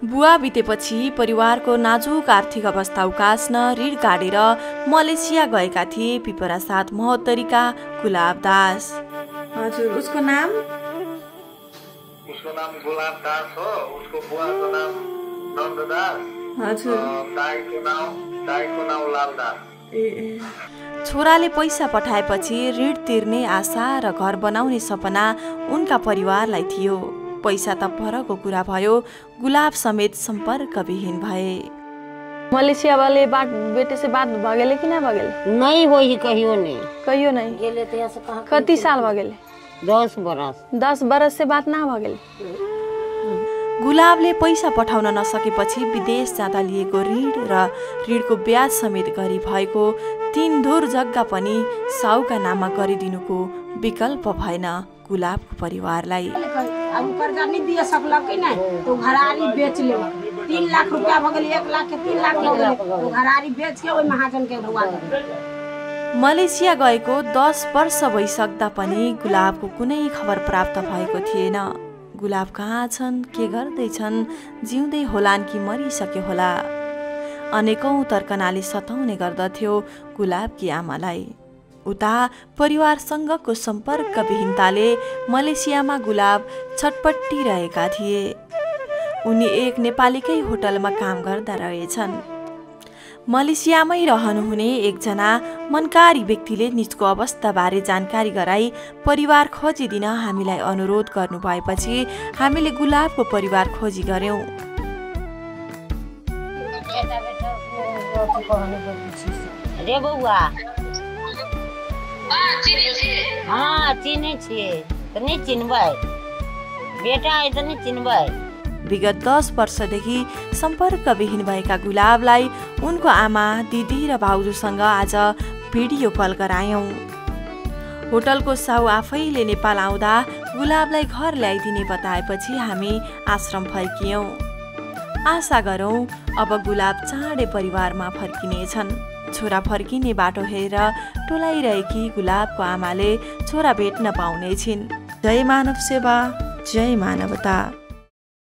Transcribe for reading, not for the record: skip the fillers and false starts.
बुवा बितेपछि परिवारको नाजुक आर्थिक अवस्था उकास्न ऋण काटेर मलेसिया गएका थिए पिपरा 7 महोत्तरीका गुलाब दास। हजुर, उसको नाम गुलाब दास हो। उसको बुवाको नाम नन्द दास। हजुर, दाइको नाम लाल दास। छोराले पैसा पठाएपछि ऋण तिर्ने आशा र घर बनाउने सपना उनका परिवारलाई थियो। पैसा त परको कुरा भयो, गुलाब समेत संपर्कविहीन भए। मलेशिया वाले बेटे से बात भगेले कि ना भगेले? नहीं वही कहियो नहीं गेले तो ऐसे कहाँ कति साल भगेले? 10 बरस। 10 बरस से बात ना भगेले। गुलाबले पैसा पठाउन नसकेपछि विदेश जाँदा लिएको ऋण र ऋणको ब्याज समेत गरी भएको 3 धुर जग्गा पनि साउका नाममा गरिदिनुको विकल्प भएन गुलाबको परिवारलाई। अब कर्जा नहीं दिए सकलक नहीं तो घरारी बेच ले। 3 लाख रुपया भगल, 1 लाख के 3 लाख भगल तो घरारी बेच के ओइ महाजन के ढुवा दे। मलेसिया गएको 10 वर्ष भइसक्दा पनि गुलाबको कुनै खबर प्राप्त भएको थिएन। गुलाब कहाँ छन्, के गर्दैछन्, जिउँदै होलान् कि मरिसके होला, अनेकौं तर्कनाले सताउने गर्दथ्यो गुलाबकी आमालाई। उता परिवारसँगको सम्पर्कविहीनताले मलेसियामा गुलाब छटपटिरहेका थिए। उनी एक नेपालीकै होटलमा काम गर्दा रहेछन्। मलेसियामै रहनुहुने एकजना मनकारी व्यक्तिले निजको अवस्थाबारे जानकारी गराई परिवार खोजिदिन हामीलाई अनुरोध गर्नुभएपछि हामीले गुलाबको परिवार खोजी गर्यौं। रे बौआ, हाँ चिने छिए त नहीं चिन्बै, बेटा है त नहीं चिन्बै। विगत 10 वर्षदेखि सम्पर्कविहीन भएका गुलाबलाई उनको आमा, दिदी र भाउजूसँग आज भिडियो कल गरायौं। होटलको साउ आफैले नेपाल आउँदा गुलाबलाई घर ल्याइदिने बताएपछि हामी आश्रम फर्कियौं। आशा गरौं अब गुलाब चाँडै परिवारमा फर्किनेछन्। छोरा फर्किने बाटो हेरेर टोलाइरहेकी गुलाबको आमाले छोरा भेट्न पाउने छिन्। जय मानव सेवा, जय मानवता।